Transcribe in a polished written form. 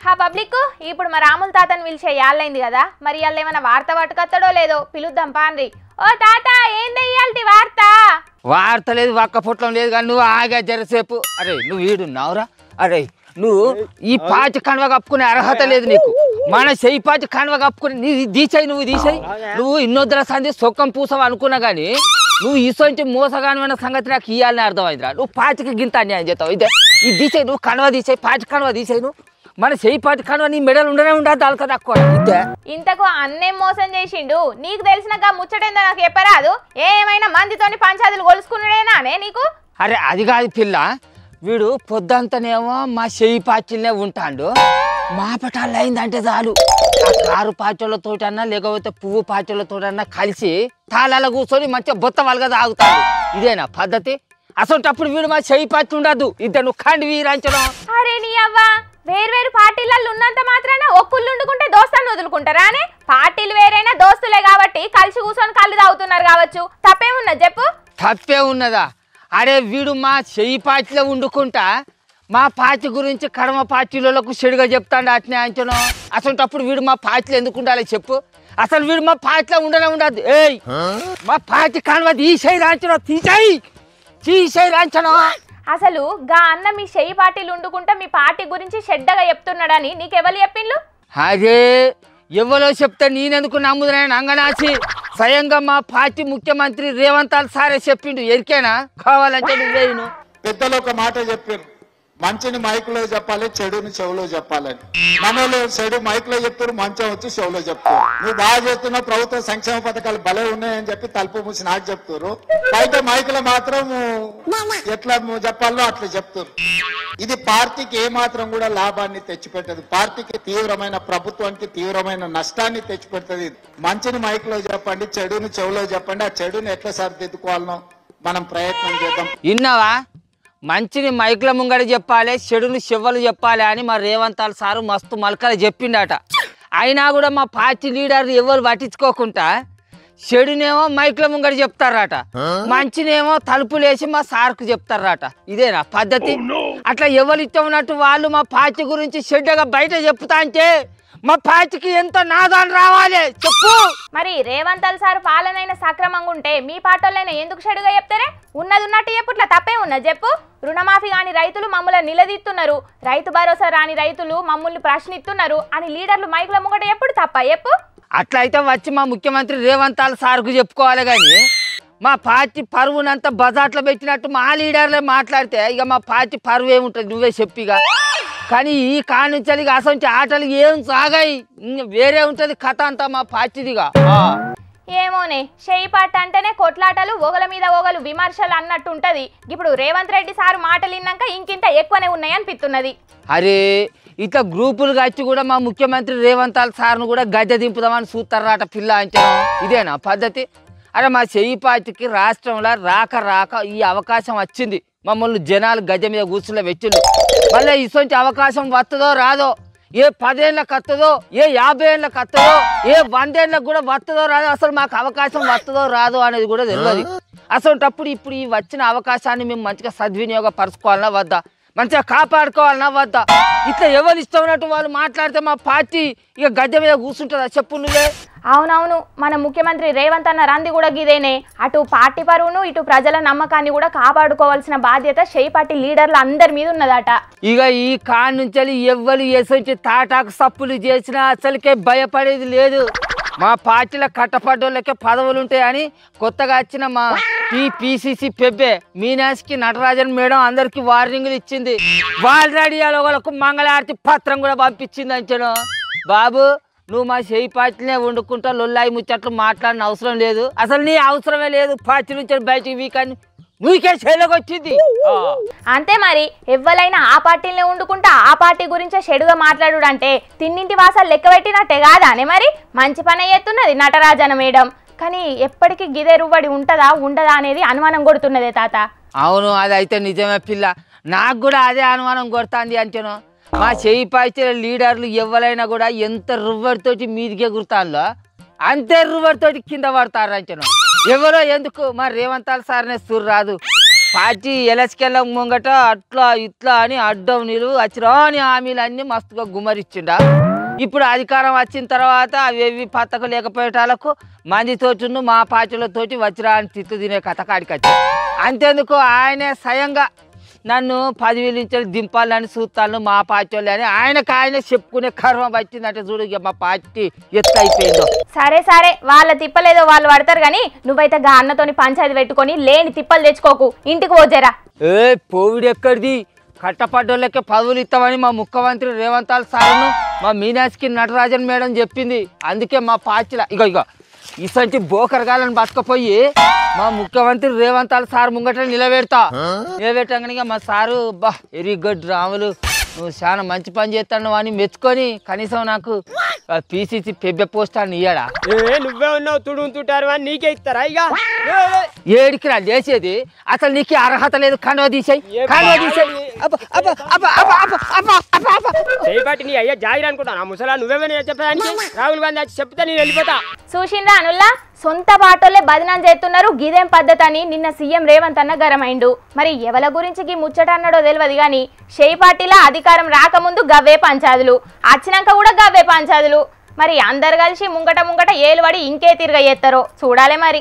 హా పబ్లిక్ ఇప్పుడు మా రాముల తాతని పిలిచే యాళ్ళైంది కదా, మరి ఇవాళ ఏమైనా వార్త పట్టుకొస్తాడో లేదో పిలుద్దాం పాండ్రి. ఓ తాత ఏంది ఇయ్యాల్టి వార్త? వార్త లేదు, ఒక్క పుట్లం లేదు, కానీ నువ్వు ఆగా జరసేపు. అరే నువ్వు వీడున్నావురా? అరే నువ్వు ఈ పాచి కణవ కప్పుకునే అర్హత లేదు నీకు. మన చెయ్యి పాచి కణవ కప్పుకుని నీ తీసేయి, నువ్వు తీసేయి. నువ్వు ఇన్నొద్దుల సంధి సొక్కం పూసవు అనుకున్నా కానీ నువ్వు ఇసొంటి మోసగానమైన సంగతి నాకు ఇయ్యాలని అర్థమైందిరా. నువ్వు పాచికి గింత అన్యాయం చేస్తావు. ఇదే ఇది తీసేయి, నువ్వు కణవ తీసేయి, పాచి కణవ తీసేయి. నువ్వు మన చెయ్యి పాచి కణవ నీ మెడలు ఉండనే ఉండదు, దాల్క తక్కువ. ఇదే ఇంతకు అన్నేం మోసం చేసిండు నీకు తెలిసినాక ముచ్చటేందో నాకు చెప్పరాదు? ఏమైనా మందితోని పంచాదులు కొలుసుకున్నాడేనానే నీకు? అరే అది కాదు పిల్ల, వీడు పొద్దంతనేమో మా చెయ్యి పాచిల్నే ఉంటాడు. మా పటాలు అయిందంటే చాలు ఆ కారు పాచోళ్ళతోటన్నా లేకపోతే పువ్వు పాచోళ్ళతోటన్నా కలిసి తాళాల కూర్చొని మంచిగా బొత్త వాళ్ళగా తాగుతాడు. ఇదేనా పద్ధతి? అసలు వీడు మా చెయ్యి పాచి ఉండదు. ఇద్దరు నువ్వు కండి వీరాంచడం. అరే నీ అవ్వ, వేరు పార్టీలలో ఉన్నంత మాత్రాన ఒక్కుళ్ళు వండుకుంటే దోస్తాన్ని వదులుకుంటారా అనే? పార్టీలు వేరైనా దోస్తులే కాబట్టి కలిసి కూర్చొని కళ్ళు తాగుతున్నారు కావచ్చు, తప్పేమున్నది చెప్పు? తప్పే ఉన్నదా? అరే వీడు మా చెయ్యి పాచిలో వండుకుంటా మా పాచి గురించి కడమ పార్టీలకు చెడుగా చెప్తాడు అట్నే అంచనం. అసలు వీడు మా పాచిలో ఎందుకు ఉండాలి చెప్పు? అసలు వీడు మా పాచిలో ఉండనే ఉండదు. ఏయ్ మా పాచి కడవ తీసేయి రాంచనం, తీసేయి రాంచనం. అసలు గా అన్న మీ చెయ్యి పార్టీలు వండుకుంటా మీ పార్టీ గురించి చెడ్డగా చెప్తున్నాడని నీకెవరు చెప్పిండ్లు? అదే ఎవరో చెప్తే నేనెందుకు నమ్ముదనని అంగనాచి స్వయంగా మా పార్టీ ముఖ్యమంత్రి రేవంత్ సారే చెప్పిండు. ఎరికేనా? కావాలంటే నువ్వేను. పెద్దలు ఒక మాట చెప్పారు, మంచిని మైకులో చెప్పాలి, చెడుని చెవులో చెప్పాలని. మనలో చెడు మైకులో చెప్తారు, మంచం వచ్చి చెవులో చెప్తారు. నువ్వు బాగా చేస్తున్న ప్రభుత్వ సంక్షేమ పథకాలు భలే ఉన్నాయని చెప్పి తలుపు మూసి నాకు చెప్తారు, అయితే మైకులో మాత్రం ఎట్లా చెప్పాలో అట్లా చెప్తారు. ఇది పార్టీకి ఏమాత్రం కూడా లాభాన్ని తెచ్చిపెట్టదు, పార్టీకి తీవ్రమైన, ప్రభుత్వానికి తీవ్రమైన నష్టాన్ని తెచ్చిపెడుతుంది. మంచిని మైకులో చెప్పండి, చెడుని చెవులో చెప్పండి. ఆ చెడుని ఎట్లా సరిదిద్దుకోవాలనో మనం ప్రయత్నం చేద్దాం. విన్నావా? మంచిని మైకుల ముంగడ చెప్పాలి, చెడుని చెవ్వలు చెప్పాలి అని మా రేవంత్ సారు మస్తు మలకలు చెప్పిండట. అయినా కూడా మా పార్టీ లీడర్లు ఎవరు పట్టించుకోకుండా చెడునేమో మైకుల ముంగడ చెప్తారట, మంచినేమో తలుపులేసి మా సార్కు చెప్తారట. ఇదేనా పద్ధతి? అట్లా ఎవరు ఇష్టం ఉన్నట్టు వాళ్ళు మా పార్టీ గురించి చెడ్డగా బయట చెప్తా అంటే మా పార్టీకి ఎంతో నాదాలు రావాలి చెప్పు. మరి రేవంత్ సార్ పాలనైన సక్రమంగా ఉంటే మీ పార్టీలైనా ఎందుకు చెడుగా చెప్తారే? ఉన్నది ఉన్నట్టు చెప్పుట్లా తప్పే ఉన్నది చెప్పు. రుణమాఫీ కాని రైతులు మమ్మల్ని నిలదీస్తున్నారు, రైతు భరోసా రాని రైతులు మమ్మల్ని ప్రశ్నిస్తున్నారు అని లీడర్లు మైకుల ముంగట ఎప్పుడు తప్ప చెప్పు? అట్లయితే వచ్చి మా ముఖ్యమంత్రి రేవంత్ సార్కు చెప్పుకోవాలి. కానీ మా పార్టీ పరువునంతా బజార్లో పెట్టినట్టు మా లీడర్లే మాట్లాడితే ఇక మా పార్టీ పరువు ఏముంటుంది? నువ్వే చెప్పిగా. కానీ ఈ కానుంచి అసలు ఆటలు ఏం సాగాయి, వేరే ఉంటుంది కథ అంతా మా పార్టీదిగా. ఏమోనే, చెయ్యి పాట అంటేనే కొట్లాటలు, ఒగల మీద ఒగలు విమర్శలు అన్నట్టు ఉంటది. ఇప్పుడు రేవంత్ రెడ్డి సార్ మాటలు విన్నాక ఇంకింత ఎక్కువనే ఉన్నాయి అనిపిస్తున్నది. అరే ఇట్లా గ్రూపులు కచ్చి కూడా మా ముఖ్యమంత్రి రేవంత్ సార్ను కూడా గద్దె దింపుదామని చూస్తారట పిల్ల అంచనా. ఇదేనా పద్ధతి? అరే మా చెయ్యి పార్టీకి రాష్ట్రంలో రాక ఈ అవకాశం వచ్చింది, మమ్మల్ని జనాలు గద్దె మీద కూర్చుని వెచ్చిండు. మళ్ళీ ఇసొంటి అవకాశం వస్తుందో రాదో, ఏ 10 ఏళ్ళకి వస్తుందో, ఏ 50 ఏళ్ళకి వస్తుందో, ఏ 100 ఏళ్ళకి కూడా వస్తుందో రాదో, అసలు మాకు అవకాశం వస్తుందో రాదో అనేది కూడా తెలియదు. అసలు ఇప్పుడు ఈ వచ్చిన అవకాశాన్ని మేము మంచిగా సద్వినియోగపరచుకోవాలన్నా వద్దా, మంచిగా కాపాడుకోవాలన్నా వద్దా? ఇట్లా ఎవరు ఇష్టం ఉన్నట్టు వాళ్ళు మాట్లాడితే మా పార్టీ ఇక గద్దె మీద కూర్చుంటుందా చెప్పు నువ్వే? అవునవును, మన ముఖ్యమంత్రి రేవంత్ అన్న రంది కూడా గిదేనే. అటు పార్టీ పరువును ఇటు ప్రజల నమ్మకాన్ని కూడా కాపాడుకోవాల్సిన బాధ్యత చెయ్యి పార్టీ లీడర్లు అందరి మీద ఉన్నదట. ఇక ఈ కాన్ నుంచి ఎవ్వరు ఎసొంచి తాటాకు సప్పులు చేసినా అసలుకే భయపడేది లేదు. మా పార్టీలో కట్టపడ్డోళ్ళకే పదవులు ఉంటాయని కొత్తగా వచ్చిన మా పిసిసి పెబ్బే మీనాస్కి నటరాజన్ మేడం అందరికి వార్నింగ్లు ఇచ్చింది. ఆల్రెడీ వాళ్ళకు మంగళారతి పత్రం కూడా పంపించింది అంచను. బాబు నువ్వు మా చెయ్యి పార్టీనే వండుకుంటా లొల్లాయి ముచ్చట్లు మాట్లాడిన అవసరం లేదు, అసలు నీ అవసరమే లేదు పార్టీ నుంచి బయటికి వీకని నువ్వుకే చెడుకు వచ్చింది. అంతే మరి, ఎవ్వరైనా ఆ పార్టీలనే వండుకుంటా ఆ పార్టీ గురించే చెడుగా మాట్లాడు అంటే తిన్నింటి వాసాలు లెక్క పెట్టినట్టే కాదా అని? మరి మంచి పని చేస్తున్నది నటరాజన మేడం, కానీ ఎప్పటికీ గిదే రువ్వడి ఉంటదా ఉండదా అనేది అనుమానం కొడుతున్నదే తాత. అవును అది అయితే నిజమే పిల్ల, నాకు కూడా అదే అనుమానం కొడుతుంది అంటేను. మా చెయ్యి పార్టీల లీడర్లు ఎవరైనా కూడా ఎంత రువ్వడితోటి మీదికి ఎగురుతాలో అంతే రువ్వడితోటి కింద పడతారు అంటేను. ఎవరో ఎందుకు మా రేవంత్ సార్నే సుర్రాదు పార్టీ ఎలక్కెళ్ళ ముంగట అట్లా ఇట్లా అని అడ్డం నిలువు వచ్చిరాని హామీలు అన్నీ మస్తుగా గుమరిచ్చిండా. ఇప్పుడు అధికారం వచ్చిన తర్వాత అవి పత్తకు లేకపోయేటాలకు మందితోటి మా పార్టీలతోటి వచ్చిరాని తిట్టు తినే కథ కాడికి వచ్చాయి. అంతేందుకు ఆయనే స్వయంగా నన్ను 10,000 నుంచి దింపాలని చూస్తాను మా పార్టీ వాళ్ళు అని ఆయనే చెప్పుకునే కర్మ వచ్చిందంటే చూడు ఇక మా పార్టీ ఎత్తు అయిపోయిందో. సరే సరే వాళ్ళ తిప్పలేదో వాళ్ళు పడతారు కానీ నువ్వైతే గా అన్నతోని పంచాయతీ పెట్టుకొని లేని తిప్పలు తెచ్చుకోకు, ఇంటికి పోజేరా. పోవిడు ఎక్కడిది? కట్టపడ్డోళ్ళకే పదవులు ఇస్తామని మా ముఖ్యమంత్రి రేవంత్ సార్ను మా మీనాక్షి నటరాజన్ మేడం చెప్పింది. అందుకే మా పార్టీలో ఇగో ఇసంటి బోకరగాలను పట్టుకపోయి మా ముఖ్యమంత్రి రేవంత్ సార్ ముంగట నిలబెట్టగానే మా సారు బా వెరీ గుడ్ రాములు, నువ్వు చాలా మంచి పని చేస్తాను అని మెచ్చుకొని కనీసం నాకు పీసీసీ పెద్ద పోస్ట్ అని ఇయ్యాడా? నువ్వే ఉన్నావు తుడుంటుంటారు అని నీకే ఇస్తారా? ఇక ఏడికి రా లేచేది? అసలు నీకు అర్హత లేదు. కండువా తీసేయి. చేయబట్టి నీ అయ్యా జాగిరి అనుకుంటా ముసలా నువ్వేమైనా చెప్పడానికి రాహుల్ గాంధీ వచ్చి చెప్తే నేను వెళ్ళిపోతా. చూసిండ్రా అనుల్లా, సొంత పాటోళ్లే బదనాం చేస్తున్నారు. గిదేం పద్ధతి అని నిన్న సీఎం రేవంత్ అన్న గరమైండు. మరి ఎవల గురించి ముచ్చట అన్నాడో తెలియదు కానీ షేయి పార్టీలా అధికారం రాకముందు గవ్వే పంచాదులు, వచ్చినాక కూడా గవ్వే పంచాదులు. మరి అందరు కలిసి ముంగట ఏలు పడి ఇంకే తిరగ చేస్తారో చూడాలి మరి.